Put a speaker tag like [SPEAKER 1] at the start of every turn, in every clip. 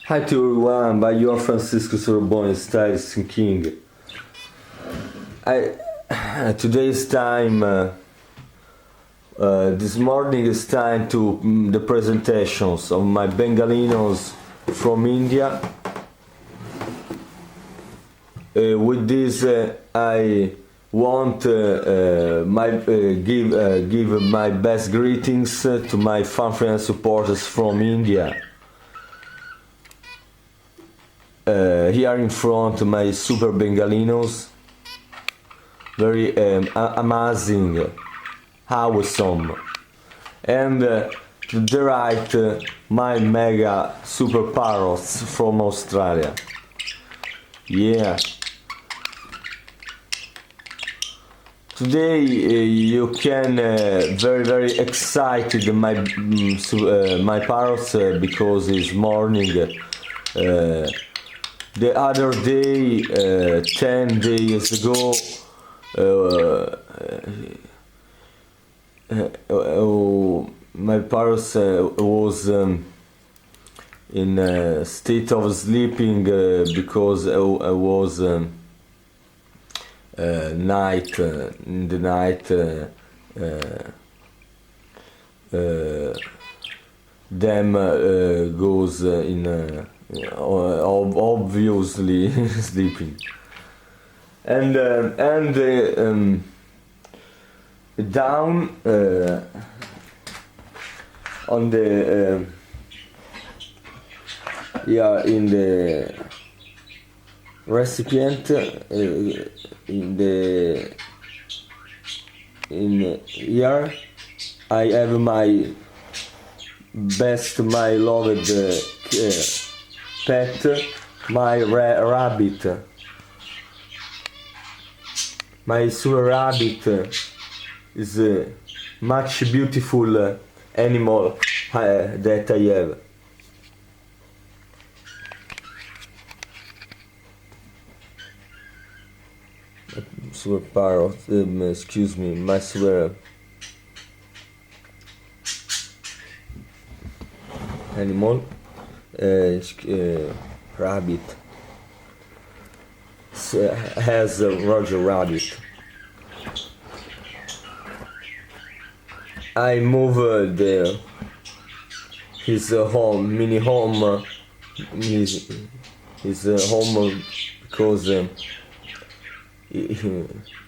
[SPEAKER 1] Hi to everyone, by your Francesco Saverio king-stylist. Today's time, this morning is time to the presentations of my Bengalinos from India. With this, I want give my best greetings to my fan friends supporters from India. Here in front, my super Bengalinos, very amazing, awesome, and to the right, my mega super parrots from Australia. Yeah. Today you can very excited my parrots because it's morning. The other day, 10 days ago, my parrots was in a state of sleeping because I was night in the night. Them goes in. Obviously sleeping, and down on the in the recipient in here I have my loved pet, my rabbit. My super rabbit is a much beautiful animal that I have. Super parrot, excuse me, my super animal. Rabbit has Roger Rabbit. I moved his home, mini home, his home because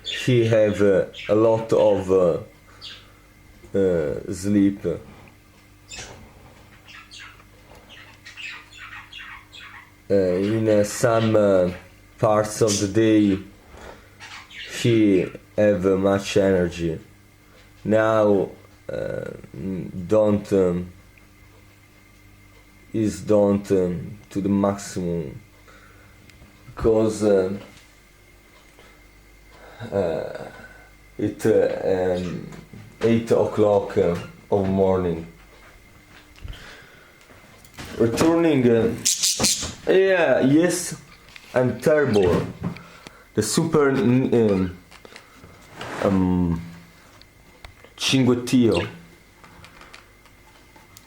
[SPEAKER 1] he have a lot of sleep. In some parts of the day he have much energy. Now don't to the maximum because it's 8 o'clock of morning. Returning. Yes, I'm terrible. The super cinguettio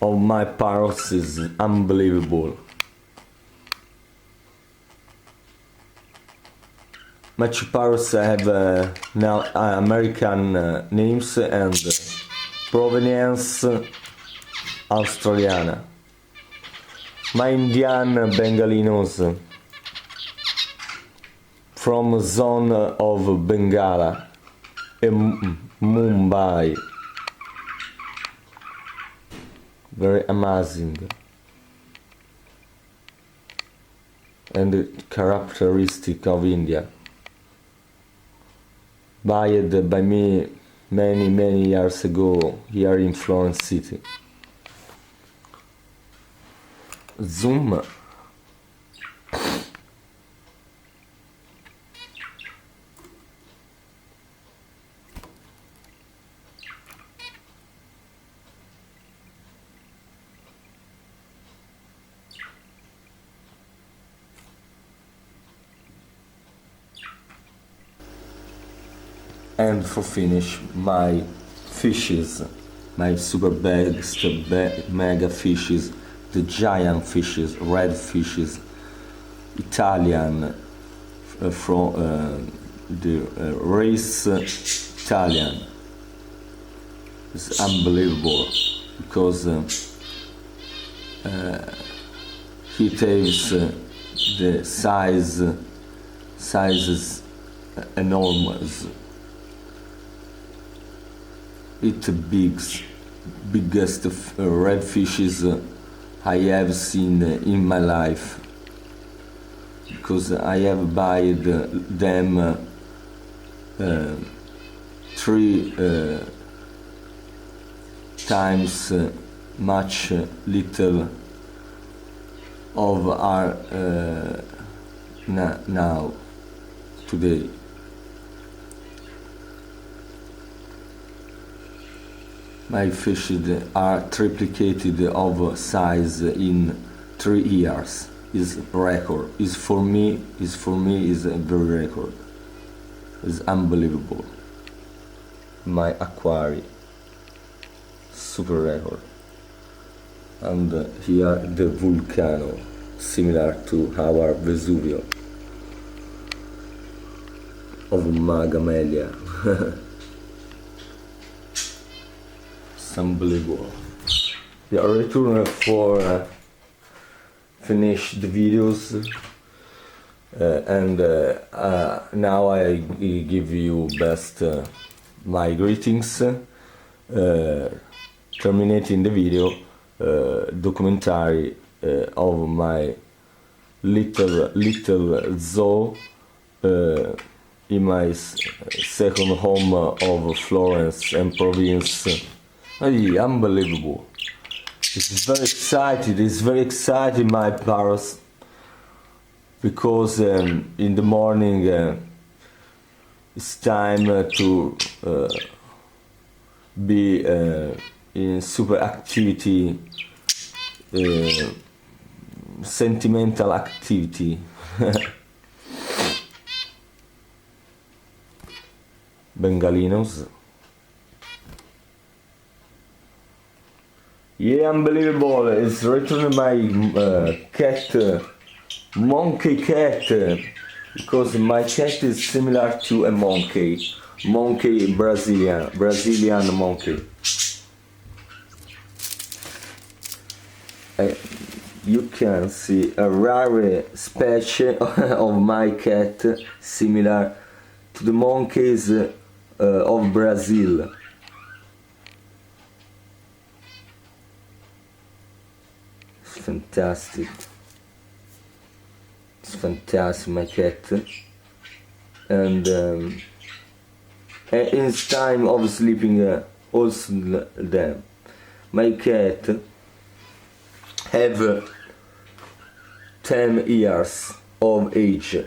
[SPEAKER 1] of my parrots is unbelievable. My two parrots have now American names and provenience Australiana. My Indian Bengalinos from zone of Bengala in Mumbai. Very amazing and characteristic of India. Bought by me many years ago here in Florence city. Zoom. And for finish, my fishes, my super best mega fishes the giant fishes, red fishes, Italian, from the race Italian. It's unbelievable because he takes the sizes enormous. It's the biggest red fishes I have seen in my life, because I have bought them 3 times much little of are now today. My fishes are triplicated of size in 3 years. Is record. Is for me is a very record. It's unbelievable. My aquarium, super record. And here the volcano, similar to our Vesuvio of Magamelia. It's unbelievable. We are returning for finish the videos, and now I give you best my greetings, terminating the video documentary of my little zoo in my second home of Florence and province. Unbelievable. It's very excited, my parrots, because in the morning it's time to be in super activity, sentimental activity. Bengalinos. Yeah, unbelievable. It's returned my cat, monkey cat, because my cat is similar to a monkey Brazilian monkey. You can see a rare species of my cat similar to the monkeys of Brazil. Fantastic. It's fantastic, my cat. And it's time of sleeping also them. My cat have 10 years of age.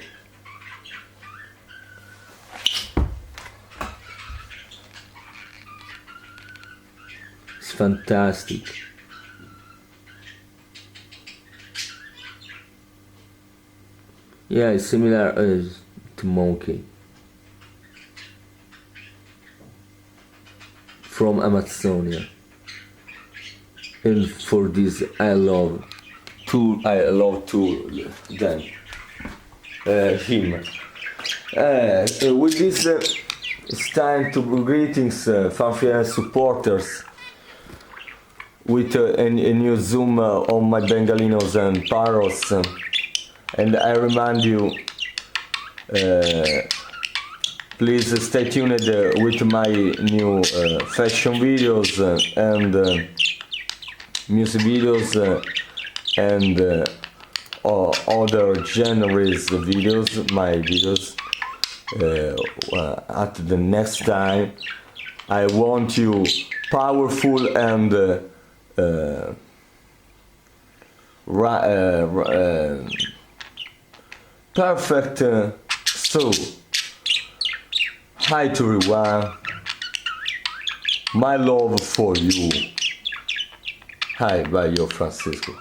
[SPEAKER 1] It's fantastic. Yeah, it's similar to monkey from Amazonia, and for this I love to them him. With this, it's time to greetings, fanfare supporters, with a new zoom on my Bengalinos and parrots. And I remind you, please stay tuned with my new fashion videos and music videos and other genres videos, my videos. At the next time, I want you powerful and perfect soul. Hi to everyone. My love for you. Hi, by your Francesco.